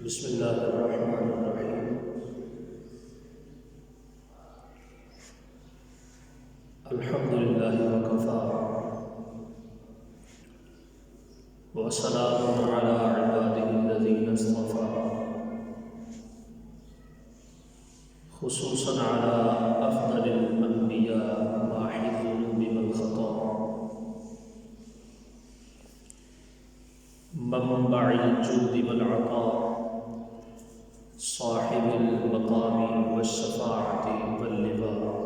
بسم اللہ الرحمن الرحیم۔ الحمد للہ وکفیٰ وسلام علی عبادہ الذین اصطفیٰ، خصوصاً علی افضل الانبیاء ماحی الذنوب والخطا، منبع الجود والعطاء، صاحب المقام والشفاعة واللواء،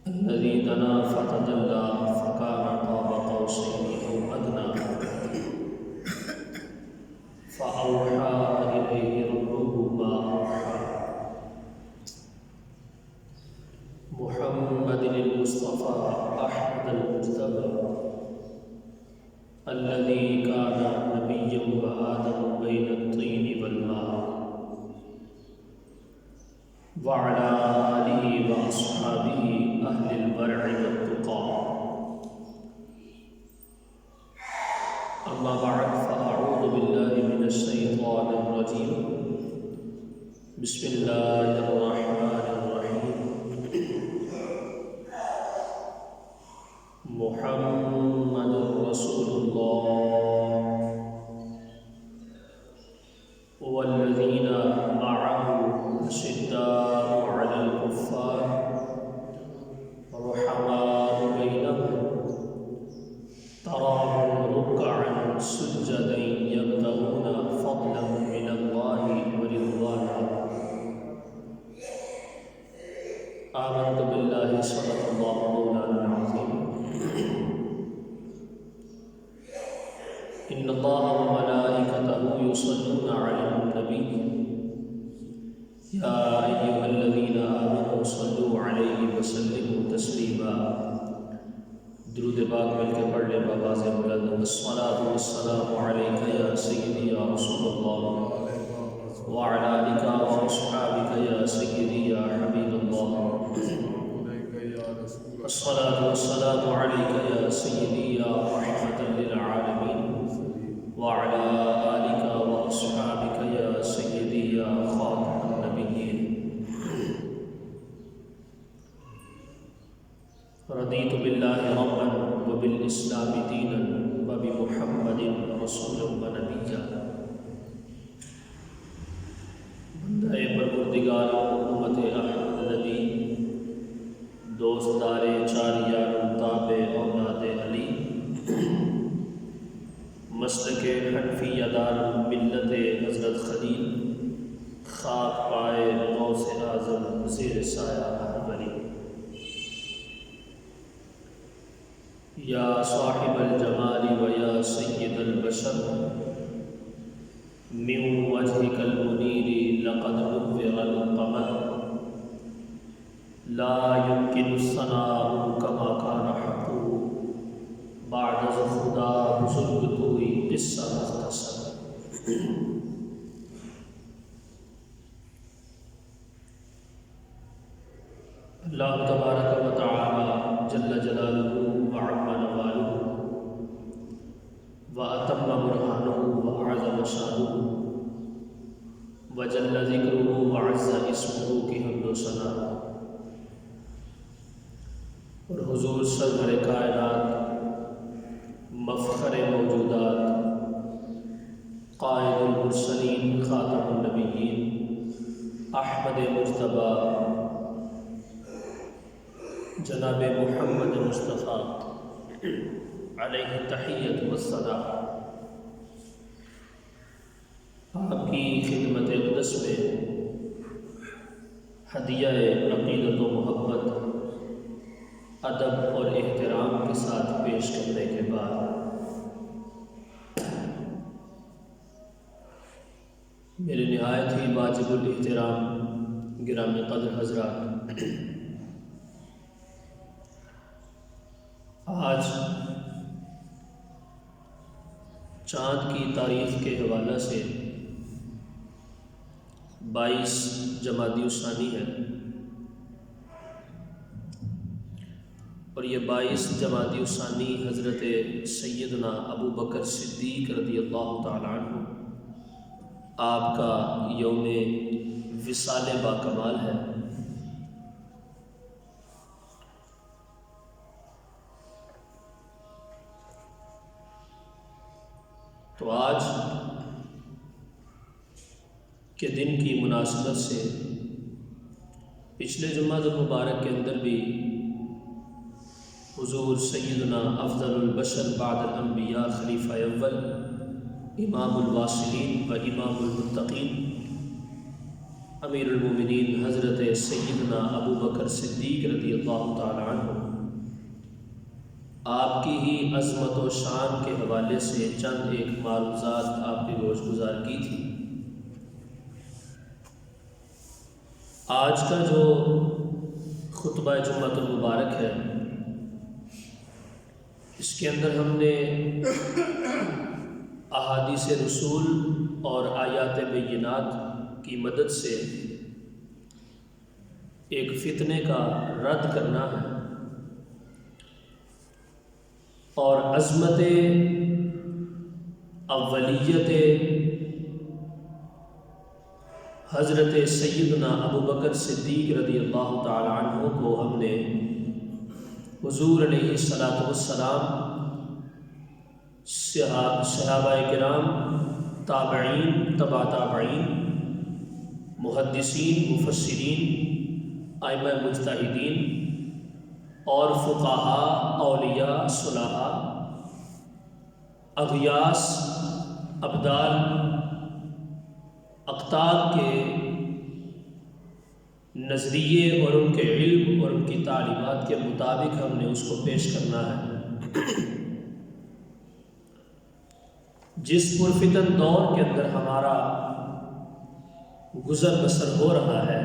الذي دنا فتدلى فكان قاب قوسين أو أدنى، فأوحى إليه ربه ما أوحى، محمد المصطفى أحمد المجتبى، الذي كان نبيا وآدم بين الطين والماء، وعلى آله وأصحابه أهل البرع والتقى، أما بعد فأعوذ بالله من الشيطان الرجيم، بسم الله الرحمن الرحيم، محمد رسول الله والذين معه أشداء على الكفار رحماء بينهم، تراهم ركعا سجدا يبتغون فضلا من الله ورضوانا، آمنت بالله صدق الله مولانا العظيم، إن الله وملائكته يصلون على النبي، يا أيها الذين آمنوا صلوا عليه وسلموا تسليما، درود پاک مل کے پڑھ لیں بآواز بلند، الصلاة والسلام عليك يا سيدي يا رسول الله، وعلى آلك وأصحابك يا سيدي يا حبيب الله، الصلاة والسلام عليك يا سيدي يا رحمة للعالمين، وعلى آلك وأصحابك يا سيدي يا خاتم النبيين، رضيت بالله ربا وبالإسلام دينا وبمحمد رسولا ونبيا، بندہ پروردگار امت احمد نبی، دوستدار چار یار تابع اولاد علی، مسلک حنفی دار ملت حضرت خلیل، خاک پائے غوث اعظم زیر سایہ احمدی، یا صاحب الجمال و یا سید البشر، من وجهك المنیر لقد نور القمر، لا يمكن الثناء كما كان حقه، بعد از خدا بزرگ توئی قصہ مختصر، اللہ تبارک و تعالی جل جلالہ وعم نوالہ واتم برہانہ وعظم شانہ وجل ذکرہ وعز اسمہ کی حمد و ثنا، اور حضور سرور کائنات، مفخر موجودات، قائد المرسلین، خاتم النبیین، احمد مجتبیٰ، جناب محمد مصطفیٰ علیہ تحیت والثناء، آپ کی خدمت اقدس میں ہدیہ عقیدت و محبت، ادب اور احترام کے ساتھ پیش کرنے کے بعد، میرے نہایت ہی واجب الاحترام گرامی قدر حضرات، آج چاند کی تاریخ کے حوالہ سے 22 جمادی الثانی ہے، اور یہ 22 جمادی الثانی حضرت سیدنا ابو بکر صدیق رضی اللہ تعالیٰ عنہ آپ کا یوم وصال با کمال ہے۔ تو آج کے دن کی مناسبت سے پچھلے جمعہ المبارک کے اندر بھی حضور سیدنا افضل البشر بعد الانبیاء خلیفہ اول امام الواصلین و امام المتقین امیر المومنین حضرت سیدنا ابو بکر صدیق رضی اللہ تعالی عنہ آپ کی ہی عظمت و شان کے حوالے سے چند ایک معروضات آپ کی گوش گزار کی تھی۔ آج کا جو خطبہ جمعۃ المبارک ہے، اس کے اندر ہم نے احادیث رسول اور آیات بینات کی مدد سے ایک فتنے کا رد کرنا ہے اور عظمت اولیت حضرت سیدنا ابو بکر صدیق رضی اللہ تعالی عنہ کو ہم نے حضور علیہ الصلاۃ والسلام، صحابہ کرام، تابعین، تبع تابعین، محدثین، مفسرین، ائمہ مجتہدین اور فقہاء، اولیاء، صلحاء، اغیاث، ابدال، اقطاب کے نظریے اور ان کے علم اور ان کی تعلیمات کے مطابق ہم نے اس کو پیش کرنا ہے۔ جس پرفتن دور کے اندر ہمارا گزر بسر ہو رہا ہے،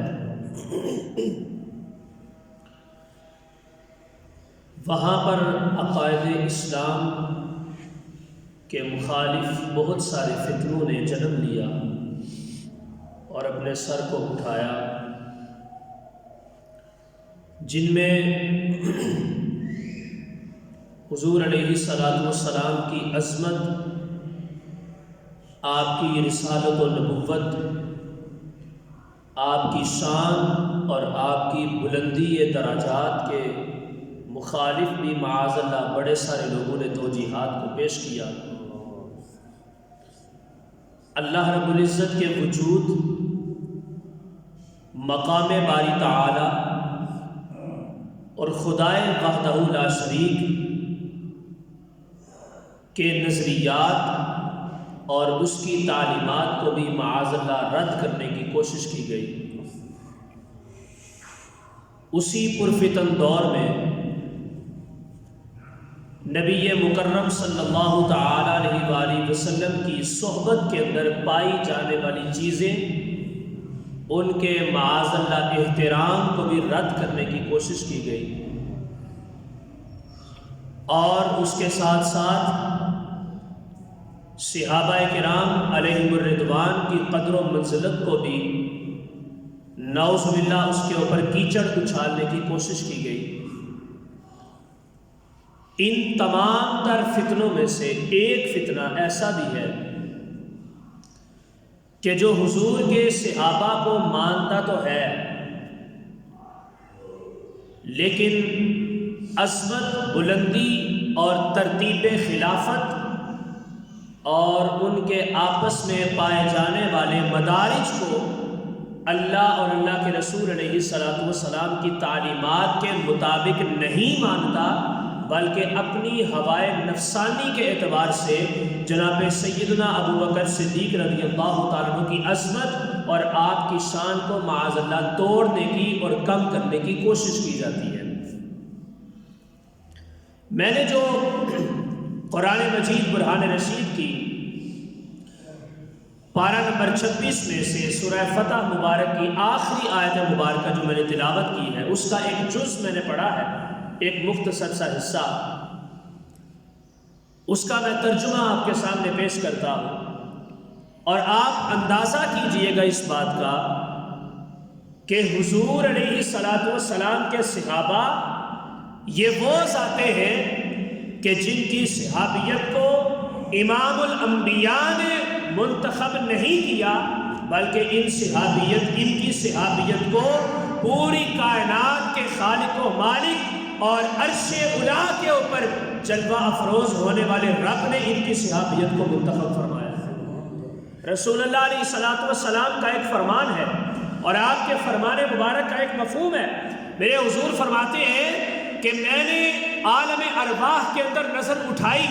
وہاں پر عقائد اسلام کے مخالف بہت سارے فتنوں نے جنم لیا اور اپنے سر کو اٹھایا، جن میں حضور علیہ الصلاۃ والسلام کی عظمت، آپ کی رسالت و نبوت، آپ کی شان اور آپ کی بلندی درجات کے مخالف بھی معاذ اللہ بڑے سارے لوگوں نے توجیحات کو پیش کیا۔ اللہ رب العزت کے وجود، مقام باری تعالی اور خدائے وحدہ لا شریک کے نظریات اور اس کی تعلیمات کو بھی معاذ اللہ رد کرنے کی کوشش کی گئی۔ اسی پرفتن دور میں نبی مکرم صلی اللہ تعالی علیہ وآلہ وسلم کی صحبت کے اندر پائی جانے والی چیزیں، ان کے معاذ اللہ احترام کو بھی رد کرنے کی کوشش کی گئی، اور اس کے ساتھ ساتھ صحابہ کرام علیہم الرضوان کی قدر و منزلت کو بھی نعوذ باللہ اس کے اوپر کیچڑ اچھالنے کی کوشش کی گئی۔ ان تمام تر فتنوں میں سے ایک فتنہ ایسا بھی ہے کہ جو حضور کے صحابہ کو مانتا تو ہے، لیکن عظمت، بلندی اور ترتیب خلافت اور ان کے آپس میں پائے جانے والے مدارج کو اللہ اور اللہ کے رسول علیہ الصلاۃ والسلام کی تعلیمات کے مطابق نہیں مانتا، بلکہ اپنی ہوائے نفسانی کے اعتبار سے جناب سیدنا ابو بکر صدیق رضی اللہ تعالیٰ عنہ کی عظمت اور آپ کی شان کو معاذ اللہ توڑنے کی اور کم کرنے کی کوشش کی جاتی ہے۔ میں نے جو قرآن مجید برہان رشید کی پارہ نمبر 26 میں سے سورہ فتح مبارک کی آخری آیت مبارکہ جو میں نے تلاوت کی ہے، اس کا ایک جز میں نے پڑھا ہے، ایک مختصر سا حصہ، اس کا میں ترجمہ آپ کے سامنے پیش کرتا ہوں، اور آپ اندازہ کیجئے گا اس بات کا کہ حضور علیہ الصلاۃ والسلام کے صحابہ یہ وہ ذاتیں ہیں کہ جن کی صحابیت کو امام الانبیاء نے منتخب نہیں کیا، بلکہ ان کی صحابیت کو پوری کائنات کے خالق و مالک اور عرش اعلیٰ کے اوپر جلوہ افروز ہونے والے رب نے ان کی صحابیت کو منتخب فرمایا ہے۔ رسول اللہ علیہ السلام کا ایک فرمان ہے اور آپ کے فرمان مبارک کا ایک مفہوم ہے۔ میرے حضور فرماتے ہیں کہ میں نے عالم ارواح کے اندر نظر اٹھائی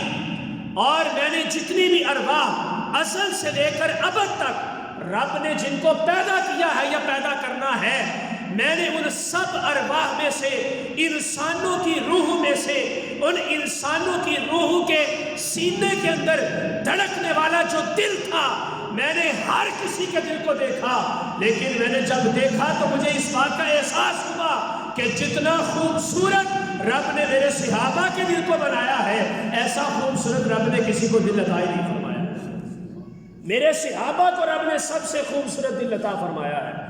اور میں نے جتنی بھی ارواح ازل سے لے کر ابد تک رب نے جن کو پیدا کیا ہے یا پیدا کرنا ہے، میں نے ان سب ارواح میں سے انسانوں کی روح میں سے ان انسانوں کی روح کے سینے کے اندر دھڑکنے والا جو دل تھا، میں نے ہر کسی کے دل کو دیکھا، لیکن میں نے جب دیکھا تو مجھے اس بات کا احساس ہوا کہ جتنا خوبصورت رب نے میرے صحابہ کے دل کو بنایا ہے، ایسا خوبصورت رب نے کسی کو دل عطا نہیں فرمایا۔ میرے صحابہ کو رب نے سب سے خوبصورت دل عطا فرمایا ہے،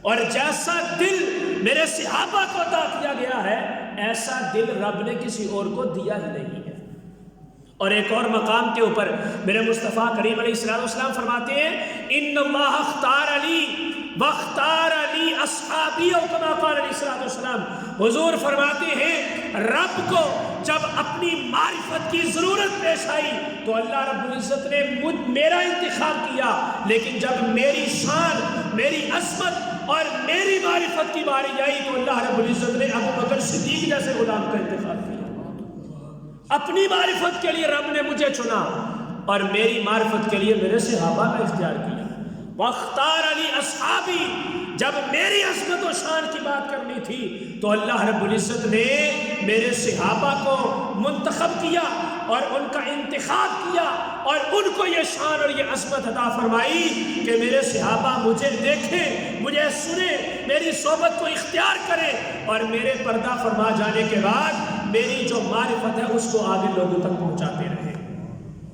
اور جیسا دل میرے صحابہ کو عطا کیا گیا ہے، ایسا دل رب نے کسی اور کو دیا ہی نہیں ہے۔ اور ایک اور مقام کے اوپر میرے مصطفیٰ کریم علیہ السلام فرماتے ہیں ان اللہ اختار علی واختار علی اصحابی، او کما قال علیہ السلام۔ حضور فرماتے ہیں رب کو جب اپنی معرفت کی ضرورت پیش آئی تو اللہ رب العزت نے میرا انتخاب کیا، لیکن جب میری شان، میری عظمت اور میری معرفت کی باری آئی تو اللہ رب العزت نے ابو بکر صدیق جیسے غلام کا انتخاب کیا۔ اپنی معرفت کے لیے رب نے مجھے چنا اور میری معرفت کے لیے میرے صحابہ کا اختیار کیا۔ واختار علی اصحابی، جب میری عظمت و شان کی بات کرنی تھی تو اللہ رب العزت نے میرے صحابہ کو منتخب کیا اور ان کا انتخاب کیا اور ان کو یہ شان اور یہ عظمت عطا فرمائی کہ میرے صحابہ مجھے دیکھیں، مجھے سنیں، میری صحبت کو اختیار کریں اور میرے پردہ فرما جانے کے بعد میری جو معرفت ہے اس کو آگے لوگوں تک پہنچاتے رہے۔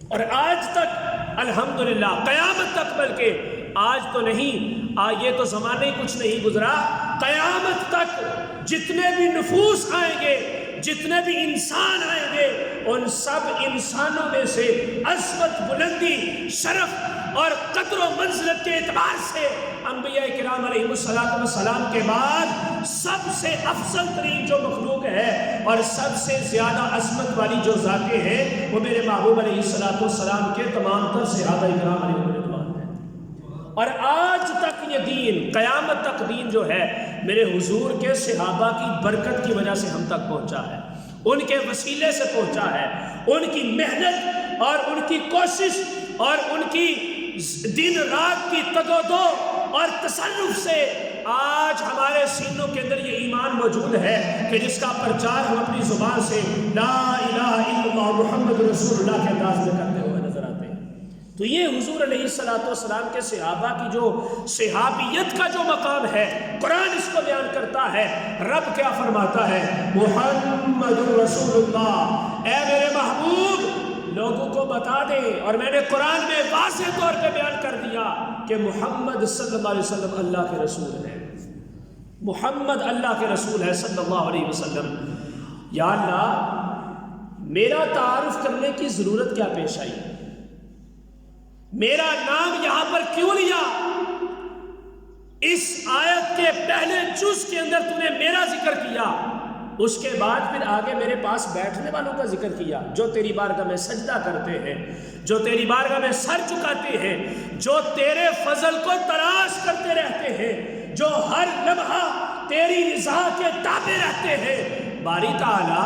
اور آج تک الحمدللہ قیامت تک، بلکہ آج تو نہیں، یہ تو زمانہ ہی کچھ نہیں گزرا، قیامت تک جتنے بھی نفوس آئیں گے، جتنے بھی انسان آئیں گے، ان سب انسانوں میں سے عظمت، بلندی، شرف اور قدر و منزلت کے اعتبار سے انبیاء کرام علیہ السلام کے بعد سب سے افضل ترین جو مخلوق ہے اور سب سے زیادہ عظمت والی جو ذاتیں ہیں وہ میرے محبوب علیہ السلام کے تمام تر صحابہ کرام علیہ السلام ہیں۔ اور آج تک یہ دین، قیامت تک دین جو ہے میرے حضور کے صحابہ کی برکت کی وجہ سے ہم تک پہنچا ہے، ان کے وسیلے سے پہنچا ہے، ان کی محنت اور ان کی کوشش اور ان کی دن رات کی تگودو اور تصرف سے آج ہمارے سینوں کے اندر یہ ایمان موجود ہے کہ جس کا پرچار ہم اپنی زبان سے لا الہ الا اللہ محمد رسول اللہ کے انداز میں کرتے ہوئے نظر آتے ہیں۔ تو یہ حضور علیہ السلام کے صحابہ کی جو صحابیت کا جو مقام ہے، قرآن اس کو بیان کرتا ہے۔ رب کیا فرماتا ہے؟ محمد رسول اللہ، اے میرے محبوب لوگوں کو بتا دے، اور میں نے قرآن میں واضح طور پہ بیان کر دیا کہ محمد صلی اللہ علیہ وسلم اللہ کے رسول ہے، محمد اللہ کے رسول ہے صلی اللہ علیہ وسلم۔ یا اللہ، میرا تعارف کرنے کی ضرورت کیا پیش آئی؟ میرا نام یہاں پر کیوں لیا؟ اس آیت کے پہلے جز کے اندر تو نے میرا ذکر کیا، اس کے بعد پھر آگے میرے پاس بیٹھنے والوں کا ذکر کیا جو تیری بارگاہ میں سجدہ کرتے ہیں، جو تیری بارگاہ میں سر جھکاتے ہیں، جو تیرے فضل کو تلاش کرتے رہتے ہیں، جو ہر لمحہ تیری رضا کے تابع رہتے ہیں۔ باری تعالیٰ،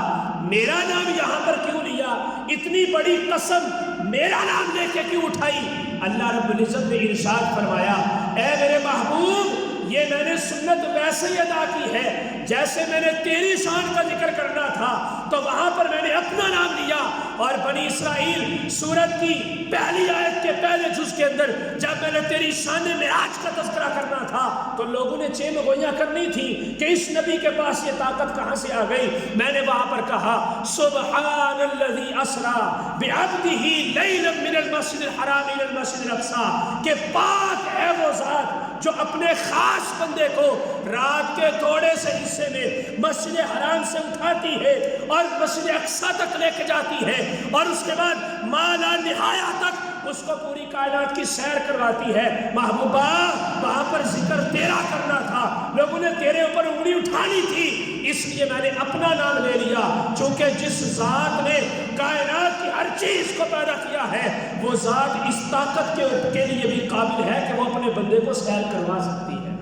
میرا نام یہاں پر کیوں لیا؟ اتنی بڑی قسم میرا نام لے کے کیوں اٹھائی؟ اللہ رب العزت نے ارشاد فرمایا، اے میرے محبوب، یہ میں نے سنت ویسے ہی ادا کی ہے جیسے میں نے تیری شان کا ذکر کرنا تھا تو وہاں پر میں نے اپنا نام لیا، اور بنی اسرائیل سورت کی پہلی آیت کے پہلے جز کے اندر جب میں نے تیری شان معراج کا تذکرہ کرنا تھا تو لوگوں نے چیم گوئیاں کرنی تھی کہ اس نبی کے پاس یہ طاقت کہاں سے آ گئی. میں نے وہاں پر کہا سبحان الذی اسری بعبدہ لیلا من المسجد الحرام الى المسجد الاقصی، کہ پاک ہے وہ ذات جو اپنے خاص بندے کو رات کے تھوڑے سے حصے میں مسجد حرام سے اٹھاتی ہے اور مسجد اقصی تک لے کے جاتی ہے، اور اس کے بعد ما لا نہایہ تک اس کو پوری کائنات کی سیر کرواتی ہے. محبوبہ وہاں پر ذکر تیرا کرنا تھا، لوگوں نے تیرے اوپر انگلی اٹھانی تھی، اس لیے میں نے اپنا نام لے لیا، چونکہ جس ذات نے کائنات کی ہر چیز کو پیدا کیا ہے وہ ذات اس طاقت کے لیے بھی قابل ہے کہ وہ اپنے بندے کو سیر کروا سکتی ہے.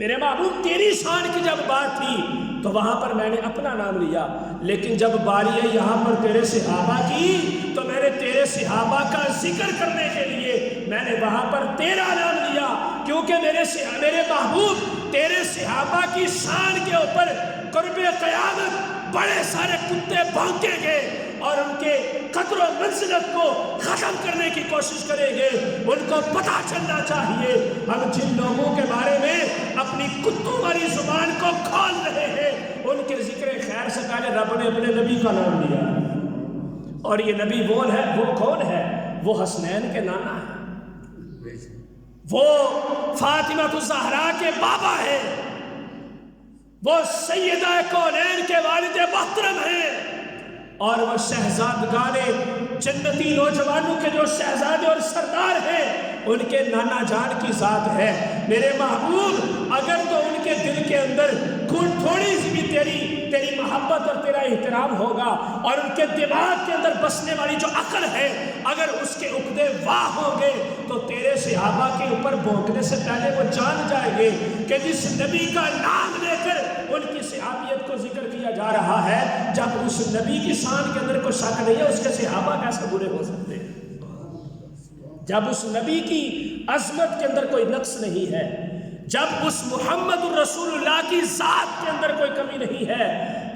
میرے محبوب تیری شان کی جب بات تھی تو وہاں پر میں نے اپنا نام لیا، لیکن جب باری ہے یہاں پر تیرے صحابہ کی تو میں نے تیرے صحابہ کا ذکر کرنے کے لیے میں نے وہاں پر تیرا نام لیا، کیونکہ میرے محبوب تیرے صحابہ کی شان کے اوپر قرب قیامت بڑے سارے کتے بھونکیں گے اور ان کے قدر و منزلت کو ختم کرنے کی کوشش کریں گے. ان کو پتہ چلنا چاہیے ہم جن لوگوں کے بارے میں اپنی کتوں والی زبان کو کھول رہے ہیں ان کے ذکر خیر سے پہلے رب نے اپنے نبی کا نام لیا، اور یہ نبی وہ کون ہے؟ وہ حسنین کے نانا ہے، وہ فاطمہ الزہرا کے بابا ہے، وہ سیدہ کونین کے والد محترم ہیں، اور وہ شہزادگان جنتی نوجوانوں کے جو شہزادے اور سردار ہیں ان کے نانا جان کی ذات ہے. میرے محبوب اگر تو ان کے دل کے اندر تھوڑی سی بھی تیری محبت اور تیرا احترام ہوگا، اور ان کے دماغ کے اندر بسنے والی جو عقل ہے اگر اس کے عقدے واہ ہوں گے تو تیرے صحابہ کے اوپر بھونکنے سے پہلے وہ جان جائیں گے کہ جس نبی کا نام لے کر ان کی صحابیت کو ذکر کیا جا رہا ہے، جب اس نبی کی شان کے اندر کوئی شک نہیں ہے اس کے صحابہ کیسے برے ہو سکتے ہیں؟ جب اس نبی کی عظمت کے اندر کوئی نقص نہیں ہے، جب اس محمد الرسول اللہ کی ذات کے اندر کوئی کمی نہیں ہے،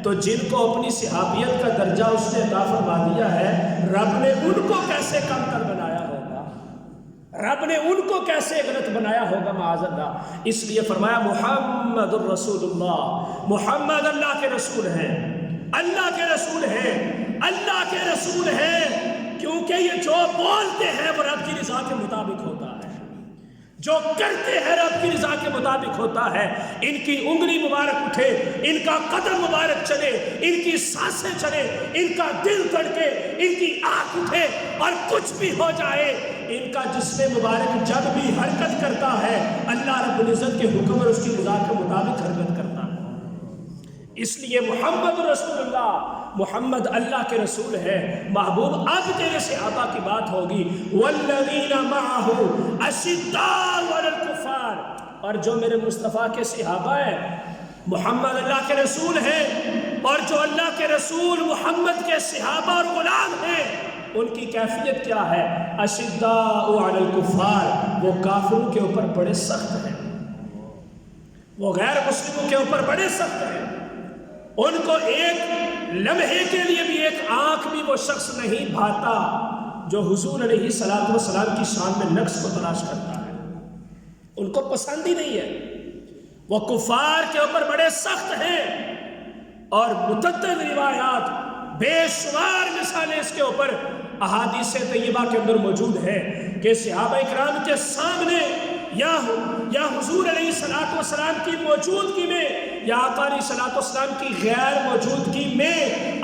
تو جن کو اپنی صحابیت کا درجہ اس نے عطا فرما دیا ہے رب نے ان کو کیسے کم تر بنایا ہوگا، رب نے ان کو کیسے غلط بنایا ہوگا معاذ اللہ. اس لیے فرمایا محمد الرسول اللہ، محمد اللہ کے رسول ہیں، اللہ کے رسول ہیں، اللہ کے رسول ہیں، کیونکہ یہ جو بولتے ہیں وہ رب کی رضا کے مطابق ہوتا ہے، جو کرتے ہیں رب کی رضا کے مطابق ہوتا ہے. ان کی انگلی مبارک اٹھے، ان کا قدم مبارک چلے، ان کی سانسیں چلے، ان کا دل دھڑکے، ان کی آنکھ اٹھے، اور کچھ بھی ہو جائے ان کا جسم مبارک جب بھی حرکت کرتا ہے اللہ رب العزت کے حکم اور اس کی رضا کے مطابق حرکت کرتا ہے. اس لیے محمد رسول اللہ، محمد اللہ کے رسول ہے. محبوب اب تیرے صحابہ کی بات ہوگی، والذین معہ اشداء علی الکفار، اور جو میرے مصطفیٰ کے صحابہ ہیں محمد اللہ کے رسول ہیں، اور جو اللہ کے رسول محمد کے صحابہ اور غلام ہیں ان کی کیفیت کیا ہے؟ اشداء علی الکفار، وہ کافروں کے اوپر بڑے سخت ہیں، وہ غیر مسلموں کے اوپر بڑے سخت ہیں. ان کو ایک لمحے کے لیے بھی ایک آنکھ بھی وہ شخص نہیں بھاتا جو حضور علیہ الصلوۃ والسلام کی شان میں نقص کو تلاش کرتا ہے، ان کو پسند ہی نہیں ہے. وہ کفار کے اوپر بڑے سخت ہیں، اور متعدد روایات بے شمار مثالیں اس کے اوپر احادیث طیبہ کے اندر موجود ہے کہ صحابہ اکرام کے سامنے یا حضور علیہ الصلوۃ والسلام کی موجودگی میں یا آقا علیہ الصلوۃ والسلام کی غیر موجودگی میں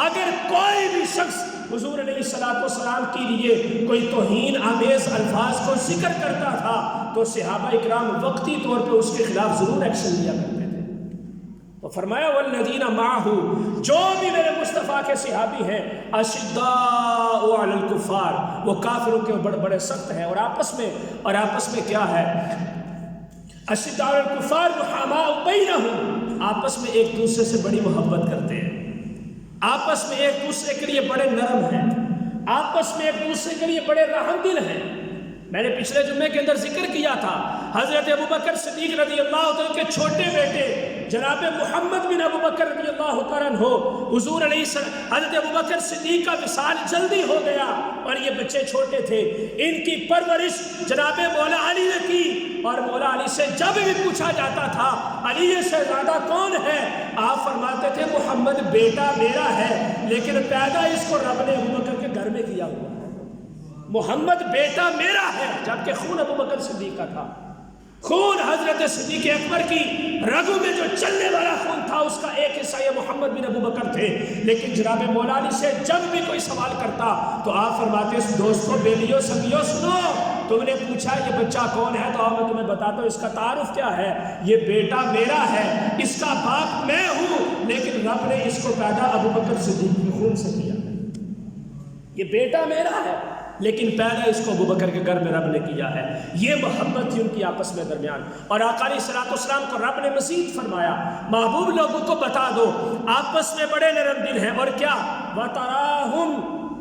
اگر کوئی بھی شخص حضور علیہ الصلوۃ والسلام کے لیے کوئی توہین آمیز الفاظ کو ذکر کرتا تھا تو صحابہ اکرام وقتی طور پہ اس کے خلاف ضرور ایکشن لیا کرتے تھے. تو فرمایا والذین معہ، جو بھی میرے مصطفیٰ کے صحابی ہیں، اشداء علی الکفار، وہ کافروں کے بڑے سخت ہیں. اور آپس میں کیا ہے؟ اشداء علی الکفار رحماء بینہم، آپس میں ایک دوسرے سے بڑی محبت کرتے ہیں، آپس میں ایک دوسرے کے لیے بڑے نرم ہیں، آپس میں ایک دوسرے کے لیے بڑے رحم دل ہیں. میں نے پچھلے جمعے کے اندر ذکر کیا تھا، حضرت ابوبکر صدیق رضی اللہ عنہ کے چھوٹے بیٹے جناب محمد بن ابوبکر رضی اللہ تعالیٰ عنہ، حضور علیہ السلام حضرت ابوبکر صدیق کا وصال جلدی ہو گیا اور یہ بچے چھوٹے تھے، ان کی پرورش جناب مولا علی نے کی، اور مولا علی سے جب بھی پوچھا جاتا تھا علی سے زیادہ کون ہے، آپ فرماتے تھے محمد بیٹا میرا ہے، لیکن پیدا اس کو رب نے ابوبکر کے گھر میں کیا ہوا، محمد بیٹا میرا ہے، جبکہ خون ابوبکر صدیق کا تھا، خون حضرت صدیق اکبر کی رگوں میں جو چلنے والا خون تھا اس کا ایک حصہ یہ محمد بن ابوبکر تھے، لیکن جناب مولا علی سے جب بھی کوئی سوال کرتا تو آپ فرماتے دوستو بیلیو سنگیو سنو، تم نے پوچھا یہ بچہ کون ہے تو آؤ میں تمہیں بتاتا ہوں اس کا تعارف کیا ہے، یہ بیٹا میرا ہے، اس کا باپ میں ہوں، لیکن رب نے اس کو پیدا ابوبکر صدیق کے خون سے کیا، یہ بیٹا میرا ہے لیکن پیدا اس کو ابوبکر کے گھر میں رب نے کیا ہے۔ یہ محبت تھی ان کی آپس میں درمیان، اور آقا علیہ الصلوۃ والسلام کو رب نے مزید فرمایا محبوب لوگوں کو بتا دو آپس میں بڑے نرم دل ہیں، اور کیا وَتَرَاهُمْ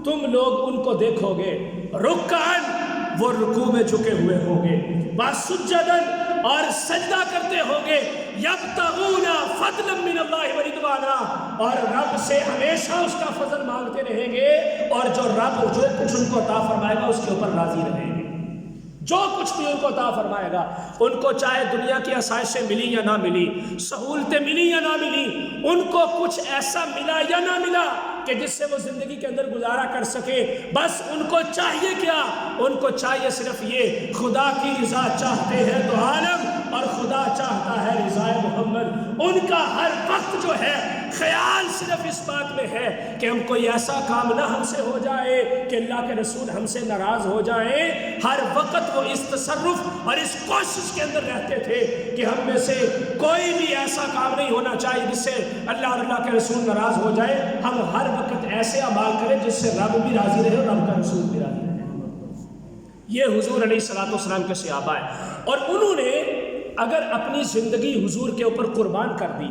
تم لوگ ان کو دیکھو گے رُكَّعًا وہ رکوع میں جھکے ہوئے ہوں گے، وَسُجَّدًا اور سجدہ کرتے ہوں گے، یبتغون فضلا من اللہ ورضوانا اور رب سے ہمیشہ اس کا فضل مانگتے رہیں گے، اور جو رب جو کچھ ان کو عطا فرمائے گا اس کے اوپر راضی رہیں گے، جو کچھ بھی ان کو عطا فرمائے گا، ان کو چاہے دنیا کی آسائشیں ملی یا نہ ملی، سہولتیں ملی یا نہ ملی، ان کو کچھ ایسا ملا یا نہ ملا کہ جس سے وہ زندگی کے اندر گزارا کر سکے، بس ان کو چاہیے کیا، ان کو چاہیے صرف یہ خدا کی رضا چاہتے ہیں تو عالم، اور خدا چاہتا ہے رضا محمد، ان کا ہر وقت جو ہے خیال صرف اس بات میں ہے کہ ہم کوئی ایسا کام نہ ہم سے ہو جائے کہ اللہ کے رسول ہم سے ناراض ہو جائیں، ہر وقت وہ اس تصرف اور اس کوشش کے اندر رہتے تھے کہ ہم میں سے کوئی بھی ایسا کام نہیں ہونا چاہیے جس سے اللہ اور اللہ کے رسول ناراض ہو جائے، ہم ہر وقت ایسے اعمال کریں جس سے رب بھی راضی رہے اور رب کا رسول بھی راضی رہے۔ یہ حضور علیہ الصلوۃ والسلام کے صحابہ ہیں، اور انہوں نے اگر اپنی زندگی حضور کے اوپر قربان کر دی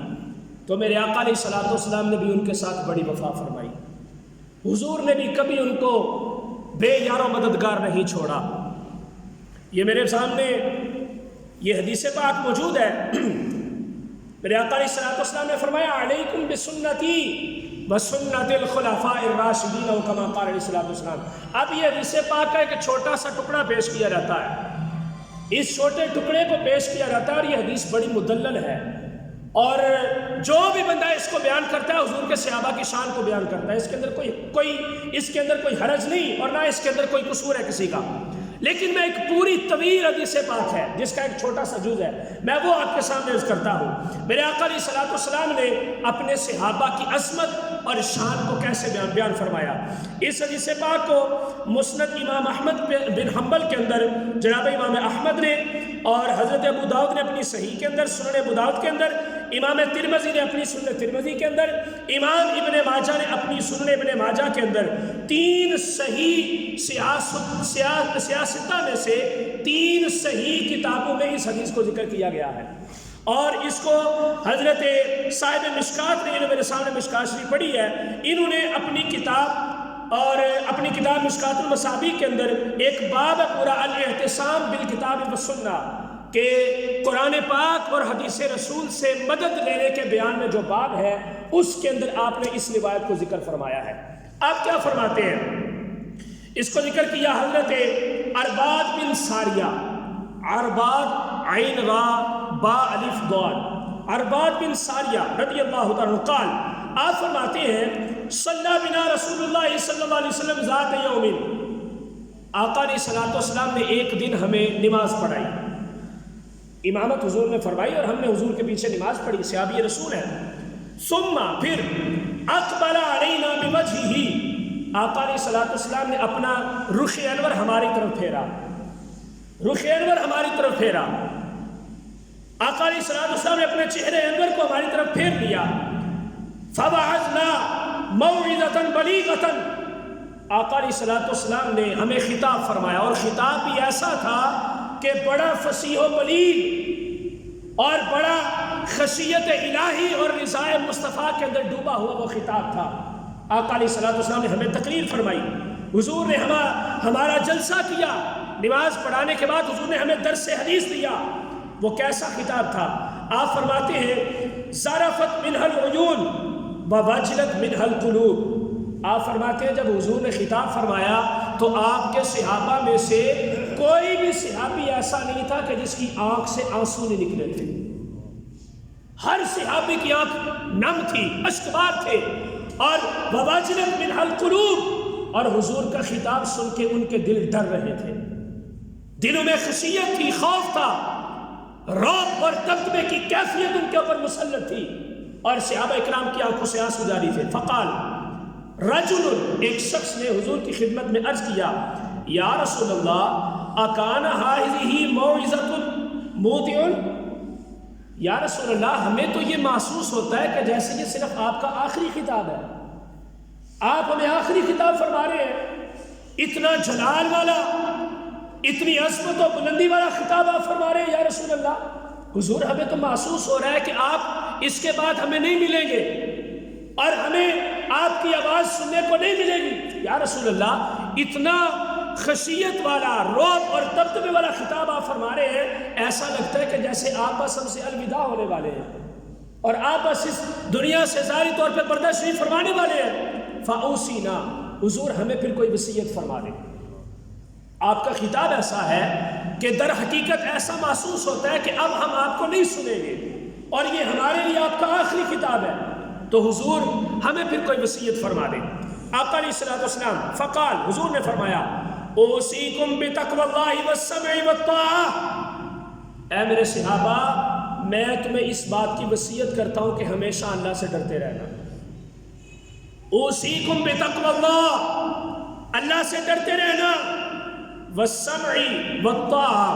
تو میرے آقا علیہ الصلوۃ والسلام نے بھی ان کے ساتھ بڑی وفا فرمائی، حضور نے بھی کبھی ان کو بے یار و مددگار نہیں چھوڑا۔ یہ میرے سامنے یہ حدیث پاک موجود ہے، میرے آقا علیہ الصلوۃ والسلام نے فرمایا علیکم بسنتی وسنت الخلفاء الراشدین او کما قال علیہ الصلوۃ والسلام۔ اب یہ حدیث پاک کا ایک چھوٹا سا ٹکڑا پیش کیا جاتا ہے، اس چھوٹے ٹکڑے کو پیش کیا جاتا ہے، اور یہ حدیث بڑی مدلل ہے، اور جو بھی بندہ اس کو بیان کرتا ہے حضور کے صحابہ کی شان کو بیان کرتا ہے، اس کے اندر کوئی حرج نہیں اور نہ اس کے اندر کوئی قصور ہے کسی کا، لیکن میں ایک پوری طویل حدیث پاک ہے جس کا ایک چھوٹا سا جز ہے، میں وہ آپ کے سامنے عرض کرتا ہوں۔ میرے آقا علیہ الصلوۃ والسلام نے اپنے صحابہ کی عظمت اور شان کو کیسے بیان فرمایا۔ اس حدیث پاک کو مسند امام احمد بن حنبل کے اندر جناب امام احمد نے، اور حضرت ابو داؤد نے اپنی صحیح کے اندر، سنن ابو داؤد کے اندر، امام ترمذی نے اپنی سنن ترمذی کے اندر، امام ابن ماجہ نے اپنی سنن ابن ماجہ کے اندر، 3 صحیح سیاستہ میں سے 3 صحیح کتابوں میں اس حدیث کو ذکر کیا گیا ہے، اور اس کو حضرت صاحب مشکات نے، انہوں نے میرے سامنے مشکات شریف پڑھی ہے، انہوں نے اپنی کتاب مشکات المصابیح کے اندر ایک باب ہے پورا الاعتصام بالکتاب والسنہ، کہ قرآن پاک اور حدیث رسول سے مدد لینے کے بیان میں جو باب ہے اس کے اندر آپ نے اس روایت کو ذکر فرمایا ہے۔ آپ کیا فرماتے ہیں؟ اس کو ذکر کیا حضرت عرباد بن ساریہ، عرباد عین را با الف ضاد، عرباد بن ساریہ رضی اللہ تعالیٰ قال، آپ فرماتے ہیں صلی بنا رسول اللہ صلی اللہ علیہ وسلم ذات یوم، آقا علیہ الصلوۃ والسلام نے ایک دن ہمیں نماز پڑھائی، امامت حضور نے فرمائی اور ہم نے حضور کے پیچھے نماز پڑھی، صحابی رسول ہیں، ثم پھر اقبل علینا بوجہہ، آقا علیہ الصلوۃ والسلام نے اپنا رخ انور ہماری طرف پھیرا، رخ انور ہماری طرف پھیرا، آقا علیہ الصلوۃ والسلام نے اپنے چہرے انور کو ہماری طرف پھیر دیا، فوعظنا موعظۃ بلیغۃ، آقا علیہ الصلوۃ والسلام نے ہمیں خطاب فرمایا، اور خطاب بھی ایسا تھا کہ بڑا فصیح و بلیغ اور بڑا خشیت الہی اور رضا مصطفیٰ کے اندر ڈوبا ہوا وہ خطاب تھا۔ آقا علیہ الصلوۃ والسلام نے ہمیں تقریر فرمائی، حضور نے ہمارا جلسہ کیا، نماز پڑھانے کے بعد حضور نے ہمیں درس حدیث دیا. وہ کیسا خطاب تھا؟ آپ فرماتے ہیں ذرفت منها العیون ووجلت منها القلوب. آپ فرماتے ہیں جب حضور نے خطاب فرمایا تو آپ کے صحابہ میں سے کوئی بھی صحابی ایسا نہیں تھا کہ جس کی آنکھ سے آنسو نہیں نکلے تھے. ہر صحابی کی آنکھ نم تھی، اشکبار تھے. اور ووجلت منها القلوب، اور حضور کا خطاب سن کے ان کے دل ڈر رہے تھے. دلوں میں خشیت تھی، خوف تھا، رعب اور دبدبے کی کیفیت ان کے اوپر مسلط تھی. اور صحابہ اکرام کی آنکھوں سے آنسو جاری تھے. فقال رجل، ایک شخص نے حضور کی خدمت میں عرض کیا یا رسول اللہ اکان هذه موعظۃ مودع. یا رسول اللہ ہمیں تو یہ محسوس ہوتا ہے کہ جیسے یہ صرف آپ کا آخری خطاب ہے، آپ ہمیں آخری خطاب فرما رہے ہیں. اتنا جلال والا، اتنی عظمت و بلندی والا خطاب آپ فرما رہے ہیں یا رسول اللہ. حضور ہمیں تو محسوس ہو رہا ہے کہ آپ اس کے بعد ہمیں نہیں ملیں گے اور ہمیں آپ کی آواز سننے کو نہیں ملے گی. یا رسول اللہ اتنا خشیت والا، رعب اور دبدبے والا خطاب آپ فرما رہے ہیں، ایسا لگتا ہے کہ جیسے آپ بس ہم سے الوداع ہونے والے ہیں اور آپ بس اس دنیا سے ظاہری طور پہ پردہ شریف فرمانے والے ہیں. فاوصینا، حضور ہمیں پھر کوئی وصیت فرما دیں. آپ کا خطاب ایسا ہے کہ در حقیقت ایسا محسوس ہوتا ہے کہ اب ہم آپ کو نہیں سنیں گے اور یہ ہمارے لیے آپ کا آخری خطاب ہے. تو حضور ہمیں پھر کوئی وصیت فرما دیں. آقا علیہ الصلوۃ والسلام فقال، حضور نے فرمایا اوصیکم بتقوی اللہ والسمع والطاعہ. اے میرے صحابہ میں تمہیں اس بات کی وصیت کرتا ہوں کہ ہمیشہ اللہ سے ڈرتے رہنا. اوصیکم بتقوی اللہ، اللہ سے ڈرتے رہنا، والسمع والطاعہ،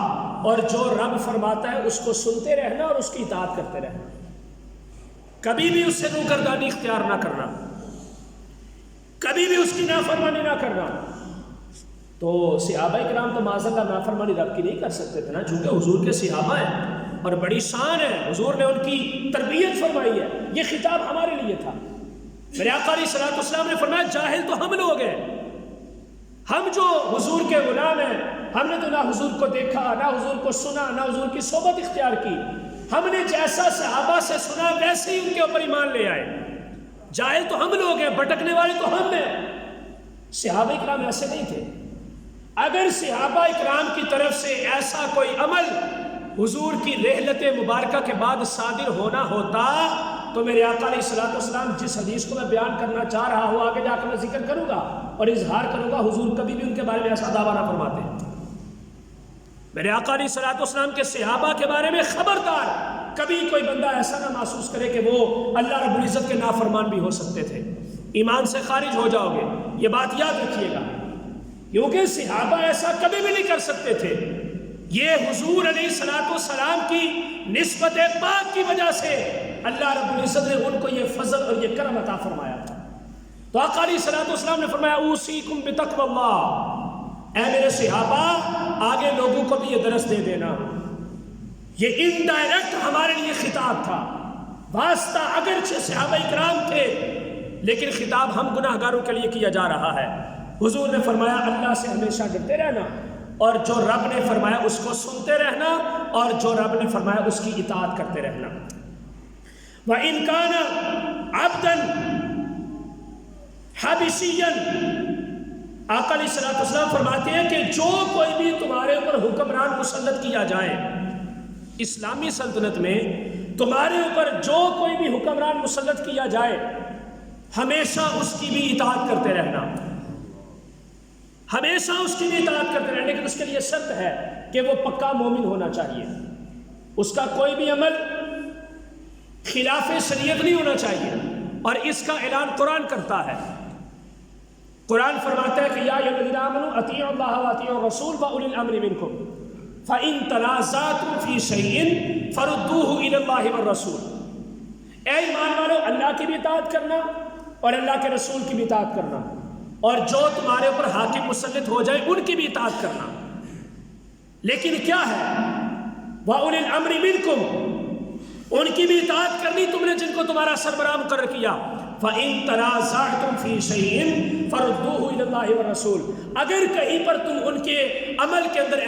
اور جو رب فرماتا ہے اس کو سنتے رہنا اور اس کی اطاعت کرتے رہنا. کبھی بھی اس سے روگردانی اختیار نہ کرنا، کبھی بھی اس کی نافرمانی نہ کرنا. تو صحابہ کرام تو معاذ اللہ نافرمانی رب کی نہیں کر سکتے تھے نا، چونکہ حضور کے صحابہ ہیں اور بڑی شان ہے، حضور نے ان کی تربیت فرمائی ہے. یہ خطاب ہمارے لیے تھا. میرے آقا علیہ الصلوۃ والسلام نے فرمایا جاہل تو ہم لوگ ہیں، ہم جو حضور کے غلام ہیں، ہم نے تو نہ حضور کو دیکھا، نہ حضور کو سنا، نہ حضور کی صحبت اختیار کی. ہم نے جیسا صحابہ سے سنا ویسے ہی ان کے اوپر ایمان لے آئے. جاہل تو ہم لوگ ہیں، بھٹکنے والے تو ہم ہیں. صحابہ اکرام ایسے نہیں تھے. اگر صحابہ اکرام کی طرف سے ایسا کوئی عمل حضور کی رحلت مبارکہ کے بعد صادر ہونا ہوتا تو میرے آقا علیہ الصلوۃ والسلام جس حدیث کو میں بیان کرنا چاہ رہا ہوں آگے جا کر میں ذکر کروں گا اور اظہار کروں گا، حضور کبھی بھی ان کے بارے میں ایسا دعویٰ نہ فرماتے. میرے آقا علیہ الصلوۃ والسلام کے صحابہ کے بارے میں خبردار کبھی کوئی بندہ ایسا نہ محسوس کرے کہ وہ اللہ رب العزت کے نافرمان بھی ہو سکتے تھے. ایمان سے خارج ہو جاؤ گے، یہ بات یاد رکھیے گا، کیونکہ صحابہ ایسا کبھی بھی نہیں کر سکتے تھے. یہ حضور علیہ الصلوۃ والسلام کی نسبت پاک کی وجہ سے اللہ رب العزت نے ان کو یہ فضل اور یہ کرم عطا فرمایا تھا. تو آقا علیہ الصلوۃ والسلام نے فرمایا اوصیکم بتقوی اللہ، اے میرے صحابہ آگے لوگوں کو بھی یہ درس دے دینا. یہ انڈائریکٹ ہمارے لیے خطاب تھا. واسطہ اگرچہ صحابہ اکرام تھے لیکن خطاب ہم گناہ گاروں کے لیے کیا جا رہا ہے. حضور نے فرمایا اللہ سے ہمیشہ ڈرتے رہنا اور جو رب نے فرمایا اس کو سنتے رہنا اور جو رب نے فرمایا اس کی اطاعت کرتے رہنا. وَإِنْ كَانَ عَبْدًا حَبِشِيًّا، آقا علیہ الصلوۃ والسلام فرماتے ہیں کہ جو کوئی بھی تمہارے اوپر حکمران مسلط کیا جائے، اسلامی سلطنت میں تمہارے اوپر جو کوئی بھی حکمران مسلط کیا جائے ہمیشہ اس کی بھی اطاعت کرتے رہنا، ہمیشہ اس کی بھی اطاعت کرتے رہنے. لیکن اس کے لیے شرط ہے کہ وہ پکا مومن ہونا چاہیے، اس کا کوئی بھی عمل خلاف شریعت نہیں ہونا چاہیے. اور اس کا اعلان قرآن کرتا ہے. قرآن فرماتا ہے کہ یا ایھا الذین آمنوا اطیعوا اللہ واطیعوا الرسول واولی الامر منکم فإن تنازعتم فی شیء فردوہ الی اللہ والرسول. اے ایمان والو اللہ کی بھی اطاعت کرنا اور اللہ کے رسول کی بھی اطاعت کرنا، اور جو تمہارے اوپر حاکم مسلط ہو جائے ان کی بھی اطاعت کرنا. لیکن کیا ہے وَأُولِي الْأَمْرِ مِنْكُمْ، ان کی بھی اطاعت کرنی تم نے جن کو تمہارا سربراہ مقرر کیا. فَإِن تَنَازَعْتُمْ فِي شَيْءٍ فَرُدُّوهُ إِلَى اللَّهِ وَالرَّسُولِ، اگر کہیں پر تم ان کے عمل کے اندر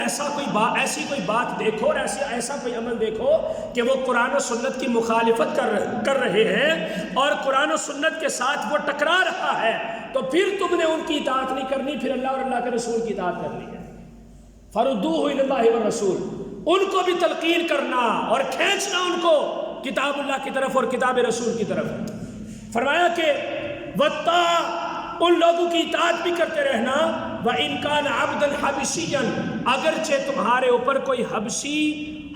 ایسی کوئی بات دیکھو اور ایسا کوئی عمل دیکھو کہ وہ قرآن و سنت کی مخالفت کر رہے ہیں اور قرآن و سنت کے ساتھ وہ ٹکرا رہا ہے، تو پھر تم نے ان کی اطاعت نہیں کرنی، پھر اللہ اور اللہ کے رسول کی اطاعت کرنی ہے۔ فَرُدُّوهُ إِلَى اللَّهِ وَالرَّسُولِ، ان کو بھی تلقین کرنا اور کھینچنا ان کو کتاب اللہ کی طرف اور کتاب رسول کی طرف۔ فرمایا کہ وَاتَّا، ان لوگوں کی اطاعت بھی کرتے رہنا، وَإِن كَانَ عَبْدًا حَبَشِيًّا، اگرچہ تمہارے اوپر کوئی حبشی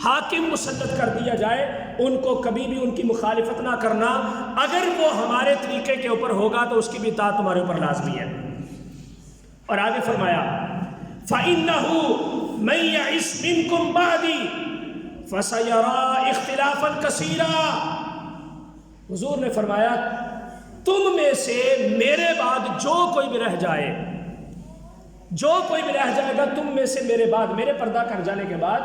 حاکم مسلط کر دیا جائے، ان کو کبھی بھی ان کی مخالفت نہ کرنا، اگر وہ ہمارے طریقے کے اوپر ہوگا تو اس کی بھی اطاعت تمہارے اوپر لازمی ہے۔ اور آگے فرمایا فَإِنَّهُ مَن يَعِشْ مِنكُم بَعْدِي فَسَيَرَىٰ اخْتِلَافًا كَثِيرًا، حضور نے فرمایا تم میں سے میرے بعد جو کوئی بھی رہ جائے گا تم میں سے میرے بعد، میرے پردہ کر جانے کے بعد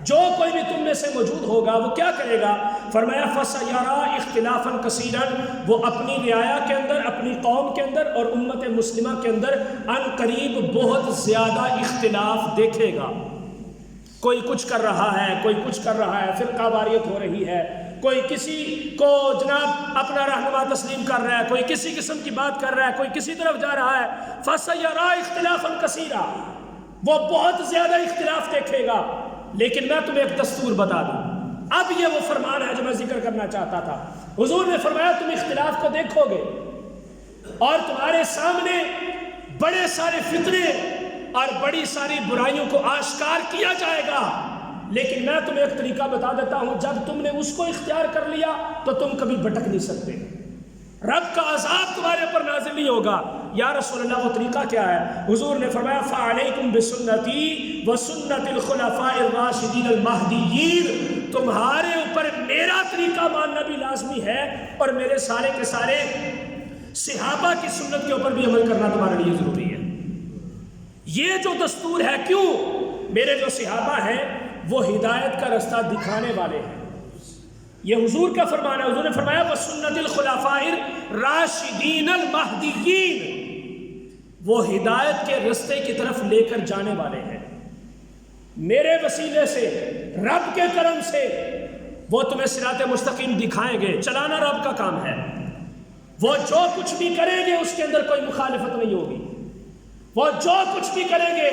جو کوئی بھی تم میں سے موجود ہوگا وہ کیا کرے گا؟ فرمایا فَسَيَرَىٰ اخْتِلَافًا كَثِيرًا، وہ اپنی رعایا کے اندر، اپنی قوم کے اندر اور امت مسلمہ کے اندر ان قریب بہت زیادہ اختلاف دیکھے گا۔ کوئی کچھ کر رہا ہے، کوئی کچھ کر رہا ہے، فرقہ واریت ہو رہی ہے، کوئی کسی کو جناب اپنا رہنما تسلیم کر رہا ہے، کوئی کسی قسم کی بات کر رہا ہے، کوئی کسی طرف جا رہا ہے۔ فَسَيَرَىٰ اخْتِلَافًا كَثِيرًا، وہ بہت زیادہ اختلاف دیکھے گا۔ لیکن میں تمہیں ایک دستور بتا دوں، اب یہ وہ فرمان ہے جو میں ذکر کرنا چاہتا تھا۔ حضور نے فرمایا تم اختلاف کو دیکھو گے اور تمہارے سامنے بڑے سارے فتنے اور بڑی ساری برائیوں کو آشکار کیا جائے گا، لیکن میں تمہیں ایک طریقہ بتا دیتا ہوں، جب تم نے اس کو اختیار کر لیا تو تم کبھی بھٹک نہیں سکتے، رب کا عذاب تمہارے اوپر نازل نہیں ہوگا۔ یا رسول اللہ وہ طریقہ کیا ہے؟ حضور نے فرمایا فَعَلَيْكُمْ بِسُنَّتِي وَسُنَّتِ الْخُلَفَاءِ الرَّاشِدِينَ الْمَهْدِيِّينَ، تمہارے اوپر میرا طریقہ ماننا بھی لازمی ہے اور میرے سارے کے سارے صحابہ کی سنت کے اوپر بھی عمل کرنا تمہارے لیے ضروری ہے۔ یہ جو دستور ہے، کیوں؟ میرے جو صحابہ ہیں وہ ہدایت کا رستہ دکھانے والے ہیں، یہ حضور کا فرمان ہے۔ حضور نے فرمایا وَسُنَّتِ الْخُلَفَاءِ الرَّاشِدِينَ الْمَهْدِيِّينَ، وہ ہدایت کے رستے کی طرف لے کر جانے والے ہیں۔ میرے وسیلے سے، رب کے کرم سے وہ تمہیں صراط مستقیم دکھائیں گے۔ چلانا رب کا کام ہے، وہ جو کچھ بھی کریں گے اس کے اندر کوئی مخالفت نہیں ہوگی، وہ جو کچھ بھی کریں گے۔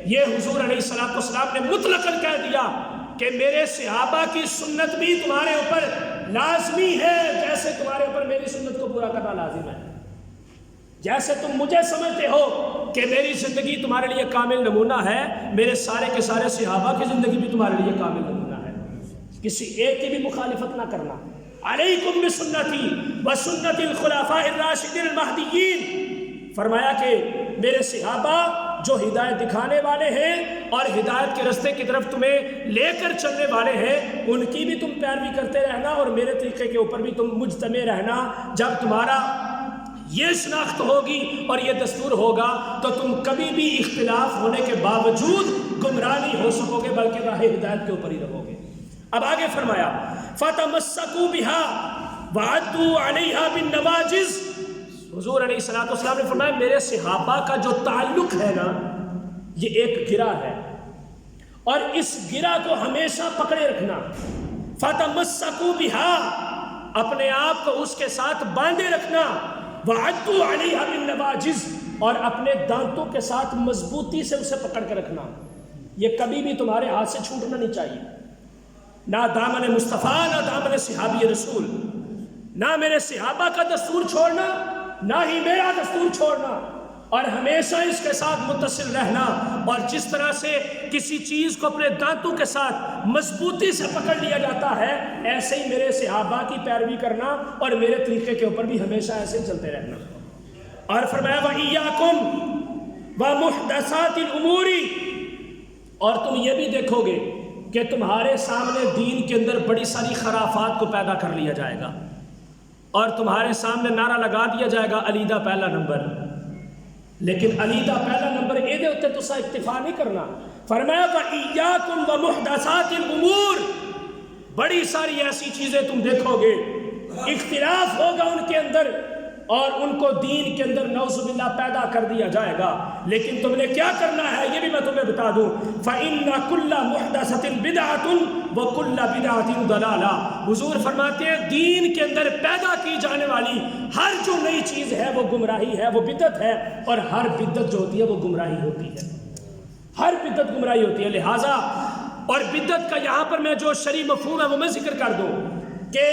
یہ حضور علیہ السلام نے مطلقاً کہہ دیا کہ میرے صحابہ کی سنت بھی تمہارے اوپر لازمی ہے، جیسے تمہارے اوپر میری سنت کو پورا کرنا لازم ہے۔ جیسے تم مجھے سمجھتے ہو کہ میری زندگی تمہارے لیے کامل نمونہ ہے، میرے سارے کے سارے صحابہ کی زندگی بھی تمہارے لیے کامل نمونہ ہے۔ کسی ایک کی بھی مخالفت نہ کرنا۔ علیکم بسنتی وسنت الخلفاء الراشدین المہدیین، فرمایا کہ میرے صحابہ جو ہدایت دکھانے والے ہیں اور ہدایت کے رستے کی طرف تمہیں لے کر چلنے والے ہیں، ان کی بھی تم پیروی کرتے رہنا اور میرے طریقے کے اوپر بھی تم مجتمع رہنا۔ جب تمہارا یہ شناخت ہوگی اور یہ دستور ہوگا تو تم کبھی بھی اختلاف ہونے کے باوجود گمراہ نہیں ہو سکو گے، بلکہ راہ ہدایت کے اوپر ہی رہو گے۔ اب آگے فرمایا فَتَمَسَّكُوا بِهَا وَعَدُّوا عَلَيْهَا بِالنَّوَاجِذِ، حضور علیہ السلام نے فرمایا میرے صحابہ کا جو تعلق ہے نا، یہ ایک گرہ ہے اور اس گرہ کو ہمیشہ پکڑے رکھنا۔ فَتَمَسَّكُوا بِهَا، اپنے آپ کو اس کے ساتھ باندھے رکھنا۔ وَعَدُّوا عَلَيْهَا بِالنَّوَاجِذِ، اور اپنے دانتوں کے ساتھ مضبوطی سے اسے پکڑ کے رکھنا۔ یہ کبھی بھی تمہارے ہاتھ سے چھوٹنا نہیں چاہیے، نہ دامن مصطفیٰ نہ دامن صحابی رسول، نہ میرے صحابہ کا دستور چھوڑنا نہ ہی میرا دستور چھوڑنا، اور ہمیشہ اس کے ساتھ متصل رہنا۔ اور جس طرح سے کسی چیز کو اپنے دانتوں کے ساتھ مضبوطی سے پکڑ لیا جاتا ہے، ایسے ہی میرے صحابہ کی پیروی کرنا اور میرے طریقے کے اوپر بھی ہمیشہ ایسے چلتے رہنا۔ اور فرمایا وَإِيَّاكُمْ وَمُحْدَثَاتِ الْأُمُورِ، اور تم یہ بھی دیکھو گے کہ تمہارے سامنے دین کے اندر بڑی ساری خرافات کو پیدا کر لیا جائے گا اور تمہارے سامنے نعرہ لگا دیا جائے گا علیدہ پہلا نمبر، لیکن علیدہ پہلا نمبر یہ دے ہوتے تو سا اکتفا نہیں کرنا۔ فرمایا وَإِيَّاكُمْ وَمُحْدَثَاتِ الْأُمُورِ، بڑی ساری ایسی چیزیں تم دیکھو گے، اختلاف ہوگا ان کے اندر، اور ان کو دین کے اندر نعوذ باللہ پیدا کر دیا جائے گا۔ لیکن تم نے کیا کرنا ہے یہ بھی میں تمہیں بتا دوں، فَإِنَّ كُلَّ مُحْدَثَةٍ بِدْعَةٌ وَكُلَّ بِدْعَةٍ ضَلَالَةٌ۔ حضور فرماتے ہیں دین کے اندر پیدا کی جانے والی ہر جو نئی چیز ہے وہ گمراہی ہے، وہ بدعت ہے، اور ہر بدعت جو ہوتی ہے وہ گمراہی ہوتی ہے، ہر بدعت گمراہی ہوتی ہے۔ لہٰذا اور بدعت کا یہاں پر میں جو شرعی مفہوم ہے وہ میں ذکر کر دوں کہ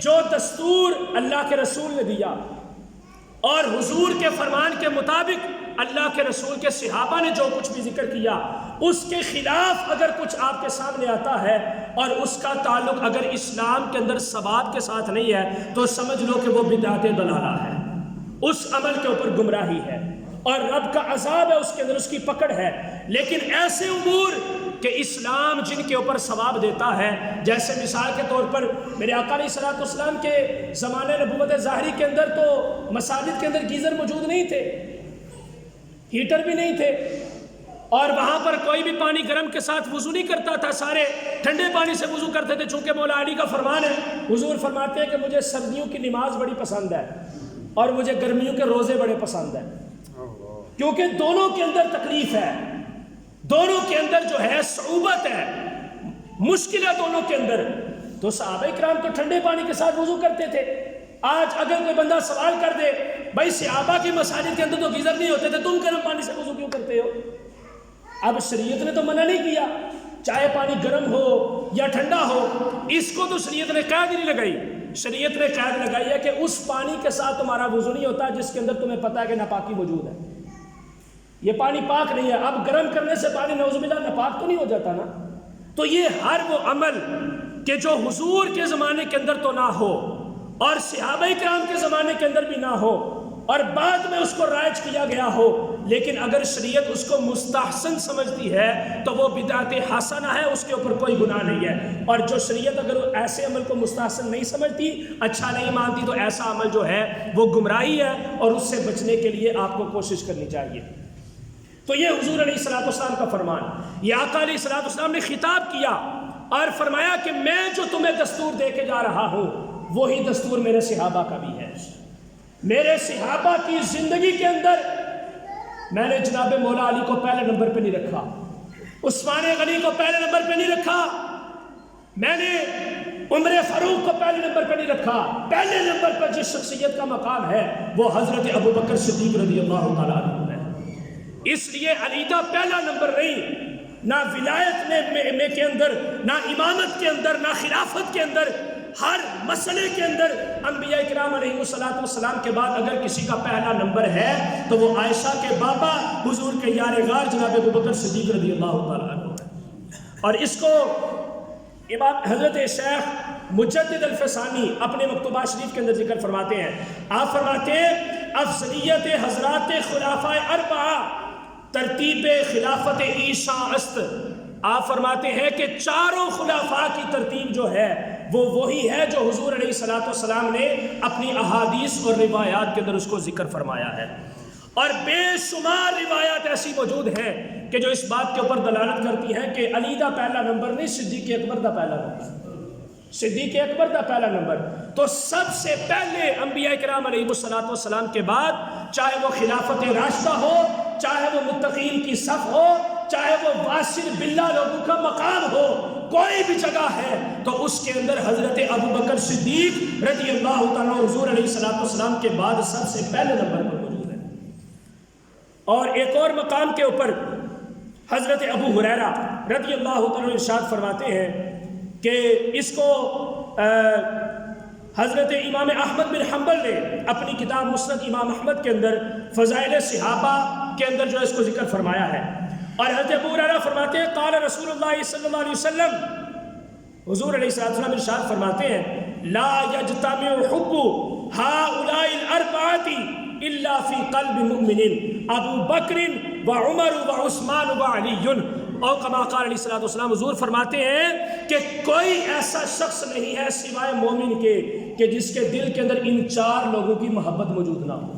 جو دستور اللہ کے رسول نے دیا اور حضور کے فرمان کے مطابق اللہ کے رسول کے صحابہ نے جو کچھ بھی ذکر کیا، اس کے خلاف اگر کچھ آپ کے سامنے آتا ہے اور اس کا تعلق اگر اسلام کے اندر ثبات کے ساتھ نہیں ہے تو سمجھ لو کہ وہ بدعت ضلالہ ہے، اس عمل کے اوپر گمراہی ہے اور رب کا عذاب ہے اس کے اندر، اس کی پکڑ ہے۔ لیکن ایسے امور کہ اسلام جن کے اوپر ثواب دیتا ہے، جیسے مثال کے طور پر میرے آقا علیہ الصلوۃ والسلام کے زمانے نبوت ظاہری کے اندر تو مساجد کے اندر گیزر موجود نہیں تھے، ہیٹر بھی نہیں تھے، اور وہاں پر کوئی بھی پانی گرم کے ساتھ وضو نہیں کرتا تھا، سارے ٹھنڈے پانی سے وضو کرتے تھے، چونکہ مولا علی کا فرمان ہے، حضور فرماتے ہیں کہ مجھے سردیوں کی نماز بڑی پسند ہے اور مجھے گرمیوں کے روزے بڑے پسند ہیں، کیونکہ دونوں کے اندر تکلیف ہے، دونوں کے اندر جو ہے صعوبت ہے، مشکل ہے دونوں کے اندر۔ تو صحابہ کرام تو ٹھنڈے پانی کے ساتھ وضو کرتے تھے۔ آج اگر کوئی بندہ سوال کر دے بھائی صحابہ کی مساجد کے اندر تو گیزر نہیں ہوتے تھے، تم گرم پانی سے وضو کیوں کرتے ہو؟ اب شریعت نے تو منع نہیں کیا، چاہے پانی گرم ہو یا ٹھنڈا ہو، اس کو تو شریعت نے قید نہیں لگائی۔ شریعت نے قید لگائی ہے کہ اس پانی کے ساتھ تمہارا وضو نہیں ہوتا جس کے اندر تمہیں پتہ ہے کہ ناپاکی موجود ہے، یہ پانی پاک نہیں ہے۔ اب گرم کرنے سے پانی نعوذ باللہ ناپاک تو نہیں ہو جاتا نا؟ تو یہ ہر وہ عمل کہ جو حضور کے زمانے کے اندر تو نہ ہو اور صحابہ کرام کے زمانے کے اندر بھی نہ ہو اور بعد میں اس کو رائج کیا گیا ہو، لیکن اگر شریعت اس کو مستحسن سمجھتی ہے تو وہ بدعت حسنہ ہے، اس کے اوپر کوئی گناہ نہیں ہے۔ اور جو شریعت اگر ایسے عمل کو مستحسن نہیں سمجھتی، اچھا نہیں مانتی، تو ایسا عمل جو ہے وہ گمراہی ہے اور اس سے بچنے کے لیے آپ کو کوشش کرنی چاہیے۔ تو یہ حضور علیہ الصلوۃ والسلام کا فرمان، یہ آقا علیہ الصلوۃ والسلام نے خطاب کیا اور فرمایا کہ میں جو تمہیں دستور دے کے جا رہا ہوں وہی دستور میرے صحابہ کا بھی ہے۔ میرے صحابہ کی زندگی کے اندر میں نے جناب مولا علی کو پہلے نمبر پہ نہیں رکھا، عثمان غنی کو پہلے نمبر پہ نہیں رکھا، میں نے عمر فاروق کو پہلے نمبر پہ نہیں رکھا۔ پہلے نمبر پر جس شخصیت کا مقام ہے وہ حضرت ابو بکر صدیق رضی اللہ تعالیٰ عنہ ہے۔ اس لیے علیحدہ پہلا نمبر نہیں، نہ ولایت میں کے اندر، نہ امامت کے اندر، نہ خلافت کے اندر، ہر مسئلے کے اندر انبیاء کرام علیہ السلام کے بعد اگر کسی کا پہلا نمبر ہے تو وہ عائشہ کے بابا حضور کے یار غار جناب ابو بکر صدیق رضی اللہ تعالیٰ عنہ ہے۔ اور اس کو امام حضرت شیخ مجدد الفسانی اپنے مکتوبات شریف کے اندر ذکر فرماتے ہیں، آپ فرماتے ہیں افضلیت حضرات خلافۂ اربعہ ترتیب خلافت عیسیٰ است۔ آپ فرماتے ہیں کہ چاروں خلافاء کی ترتیب جو ہے وہ وہی ہے جو حضور علیہ الصلوۃ والسلام نے اپنی احادیث اور روایات کے اندر اس کو ذکر فرمایا ہے۔ اور بے شمار روایات ایسی موجود ہیں کہ جو اس بات کے اوپر دلالت کرتی ہیں کہ علی دا پہلا نمبر نہیں، صدیق اکبر دا پہلا نمبر، صدیق اکبر دا پہلا نمبر۔ تو سب سے پہلے انبیاء کرام علیہ الصلوۃ والسلام کے بعد، چاہے وہ خلافت راشدہ ہو، چاہے وہ متقین کی صف ہو، چاہے وہ واصل باللہ لوگوں کا مقام ہو، کوئی بھی جگہ ہے تو اس کے اندر حضرت ابو بکر صدیق رضی اللہ تعالیٰ حضور علیہ الصلوۃ والسلام کے بعد سب سے پہلے نمبر پر موجود ہے۔ اور ایک اور مقام کے اوپر حضرت ابو ہریرہ رضی اللہ تعالیٰ ارشاد فرماتے ہیں کہ اس کو حضرت امام احمد بن حنبل نے اپنی کتاب مسند امام احمد کے اندر فضائل صحابہ کے اندر جو اس کو ذکر فرمایا ہے۔ اور حضرت ابو ہریرہ فرماتے ہیں قال رسول اللہ صلی اللہ علیہ وسلم، حضور علیہ السلام ارشاد فرماتے ہیں لا یجتمع حب هؤلاء الاربعة الا فی قلب مؤمن ابو بکر وعمر وعثمان وعلی، اور کما قال علیہ الصلوۃ والسلام، حضور فرماتے ہیں کہ کوئی ایسا شخص نہیں ہے سوائے مومن کے کہ جس کے دل کے اندر ان چار لوگوں کی محبت موجود نہ ہو۔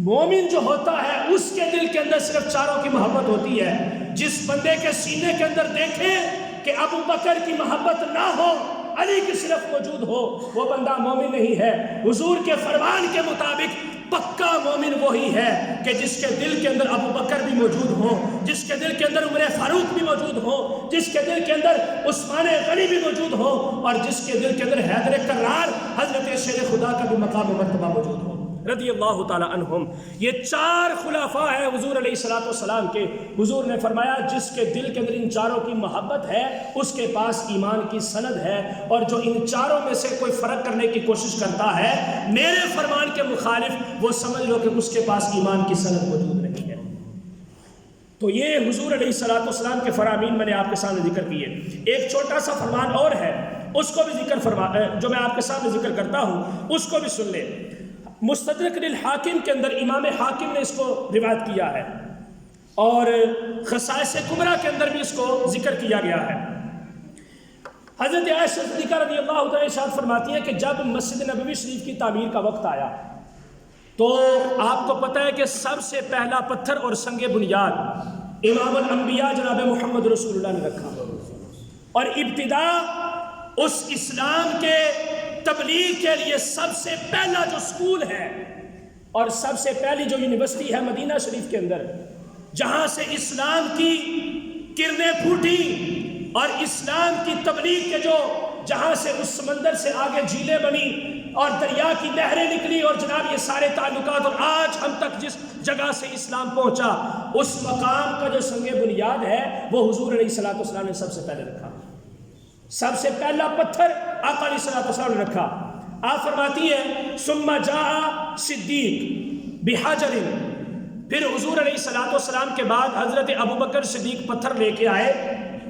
مومن جو ہوتا ہے اس کے دل کے اندر صرف چاروں کی محبت ہوتی ہے۔ جس بندے کے سینے کے اندر دیکھیں کہ ابو بکر کی محبت نہ ہو، علی کی صرف موجود ہو، وہ بندہ مومن نہیں ہے۔ حضور کے فرمان کے مطابق پکا مومن وہی ہے کہ جس کے دل کے اندر ابو بکر بھی موجود ہو، جس کے دل کے اندر عمر فاروق بھی موجود ہو، جس کے دل کے اندر عثمان غنی بھی موجود ہو، اور جس کے دل کے اندر حیدر کرار حضرت شیر خدا کا بھی مقام و مرتبہ موجود ہو رضی اللہ تعالی عنہم۔ یہ 4 خلفاء ہیں حضور علیہ الصلوۃ والسلام کے۔ حضور نے فرمایا جس کے دل کے اندر ان چاروں کی محبت ہے اس کے پاس ایمان کی سند ہے، اور جو ان چاروں میں سے کوئی فرق کرنے کی کوشش کرتا ہے میرے فرمان کے مخالف، وہ سمجھ لو کہ اس کے پاس ایمان کی سند موجود نہیں ہے۔ تو یہ حضور علیہ الصلوۃ والسلام کے فرامین میں نے آپ کے سامنے ذکر کیے۔ ایک چھوٹا سا فرمان اور ہے، اس کو بھی جو میں آپ کے سامنے ذکر کرتا ہوں اس کو بھی سن لیں۔ مستدرک للحاکم کے اندر امام حاکم نے اس کو روایت کیا ہے، اور خصائص کبریٰ کے اندر بھی اس کو ذکر کیا گیا ہے۔ حضرت عائشہ صدیقہ رضی اللہ تعالیٰ ارشاد فرماتی ہے کہ جب مسجد نبوی شریف کی تعمیر کا وقت آیا تو آپ کو پتہ ہے کہ سب سے پہلا پتھر اور سنگ بنیاد امام الانبیاء جناب محمد رسول اللہ نے رکھا، اور ابتدا اس اسلام کے تبلیغ کے لیے سب سے پہلا جو سکول ہے اور سب سے پہلی جو یونیورسٹی ہے مدینہ شریف کے اندر، جہاں سے اسلام کی کرنیں پھوٹی اور اسلام کی تبلیغ کے جہاں سے اس سمندر سے آگے جھیلیں بنی اور دریا کی نہریں نکلی، اور جناب یہ سارے تعلقات، اور آج ہم تک جس جگہ سے اسلام پہنچا، اس مقام کا جو سنگ بنیاد ہے وہ حضور علیہ الصلوۃ والسلام نے سب سے پہلے رکھا۔ سب سے پہلا پتھر آقا علیہ الصلوۃ والسلام نے رکھا۔ آپ فرماتی ہے ثم جاء صدیق بحجر، پھر حضور علیہ الصلوۃ والسلام کے بعد حضرت ابو بکر صدیق پتھر لے کے آئے،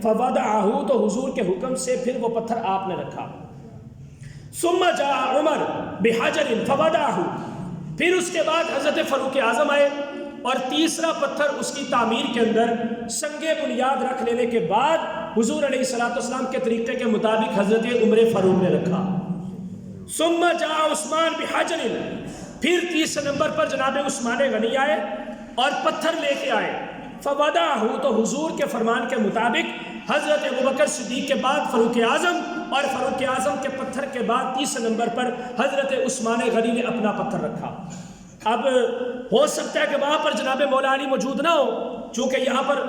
فوضعہ، تو حضور کے حکم سے پھر وہ پتھر آپ نے رکھا۔ ثم جاء عمر بحجر فوضعہ، پھر اس کے بعد حضرت فاروق اعظم آئے، اور تیسرا پتھر اس کی تعمیر کے اندر سنگ بنیاد رکھ لینے کے بعد حضور علیہ الصلوۃ والسلام کے طریقے کے مطابق حضرت عمر فاروق نے رکھا۔ ثم جاء عثمان بحجر، پھر تیسرے نمبر پر جناب عثمان غنی آئے اور پتھر لے کے آئے، فوضعہ، تو حضور کے فرمان کے مطابق حضرت ابو بکر صدیق کے بعد فاروق اعظم، اور فاروق اعظم کے پتھر کے بعد تیسرے نمبر پر حضرت عثمان غنی نے اپنا پتھر رکھا۔ اب ہو سکتا ہے کہ وہاں پر جناب مولا علی موجود نہ ہو، چونکہ یہاں پر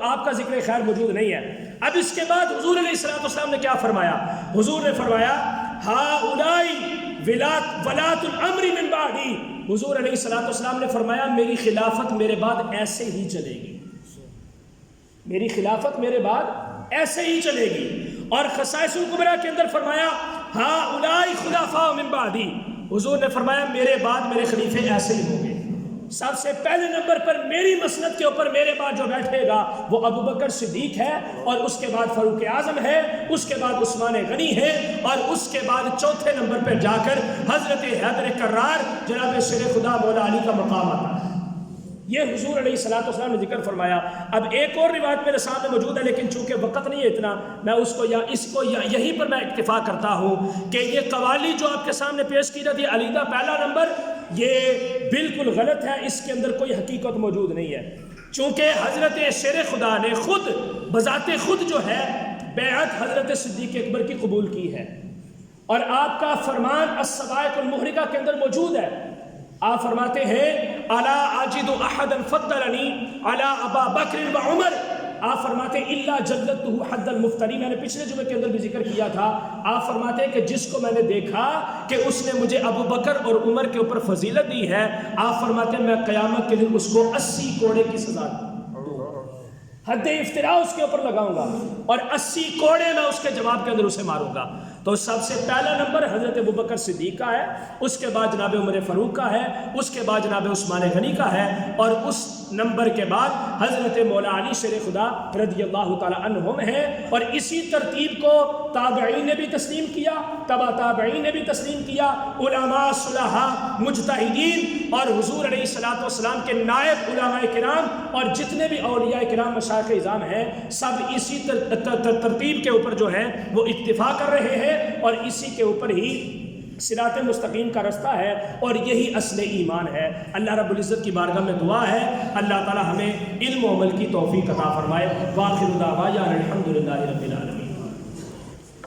آپ کا ذکر خیر موجود نہیں ہے۔ اب اس کے بعد حضور علیہ الصلوۃ والسلام نے کیا فرمایا؟ حضور نے فرمایا ہؤلاء ولاۃ الامر من بعدی، حضور علیہ الصلوۃ والسلام نے فرمایا میری خلافت میرے بعد ایسے ہی چلے گی، میری خلافت میرے بعد ایسے ہی چلے گی۔ اور خصائص الکبریٰ کے اندر فرمایا ہؤلاء خلفاء من بعدی، حضور نے فرمایا میرے بعد میرے خلیفے ایسے ہی ہوں گے۔ سب سے پہلے نمبر پر میری مسند کے اوپر میرے بعد جو بیٹھے گا وہ ابو بکر صدیق ہے، اور اس کے بعد فاروق اعظم ہے، اس کے بعد عثمان غنی ہے، اور اس کے بعد چوتھے نمبر پر جا کر حضرت حیدر کرار جناب شیر خدا مولا علی کا مقام آتا ہے۔ یہ حضور علیہ الصلوۃ والسلام نے ذکر فرمایا۔ اب ایک اور روایت میرے سامنے موجود ہے، لیکن چونکہ وقت نہیں ہے اتنا، میں یہیں پر میں اکتفا کرتا ہوں کہ یہ قوالی جو آپ کے سامنے پیش کی جاتی ہے علیحدہ پہلا نمبر، یہ بالکل غلط ہے، اس کے اندر کوئی حقیقت موجود نہیں ہے، چونکہ حضرت شیر خدا نے خود بذات خود جو ہے بیعت حضرت صدیق اکبر کی قبول کی ہے، اور آپ کا فرمان الصواعق المحرقہ کے اندر موجود ہے۔ آپ فرماتے ہیں الا اجد احدا فضلنی علی ابا بکر و عمر، آپ فرماتے ہیں الا جلدته حد المفتری، میں نے پچھلے جمعے کے اندر بھی ذکر کیا تھا، آپ فرماتے ہیں کہ جس کو میں نے دیکھا کہ اس نے مجھے ابو بکر اور عمر کے اوپر فضیلت دی ہے، آپ فرماتے ہیں میں قیامت کے دن اس کو 80 کوڑے کی سزا حد افتراء اس کے اوپر لگاؤں گا، اور 80 کوڑے میں اس کے جواب کے اندر اسے ماروں گا۔ تو سب سے پہلا نمبر حضرت ابو بکر صدیق کا ہے، اس کے بعد جناب عمر فاروق کا ہے، اس کے بعد جناب عثمان غنی کا ہے، اور اس نمبر کے بعد حضرت مولا علی شیر خدا رضی اللہ تعالی عنہم ہے، اور اسی ترتیب کو تابعین نے بھی تسلیم کیا، تبع تابعین نے بھی تسلیم کیا، علماء صلحاء مجتہدین اور حضور علیہ الصلوۃ والسلام کے نائب علماء کرام اور جتنے بھی اولیاء کرام مشائخ اعظام ہیں، سب اسی ترتیب کے اوپر جو ہے وہ اکتفا کر رہے ہیں، اور اسی کے اوپر ہی صراط مستقیم کا رستہ ہے، اور یہی اصل ایمان ہے۔ اللہ رب العزت کی بارگاہ میں دعا ہے اللہ تعالی ہمیں علم و عمل کی توفیق عطا فرمائے۔ وآخر دعوانا الحمدللہ رب العالمین۔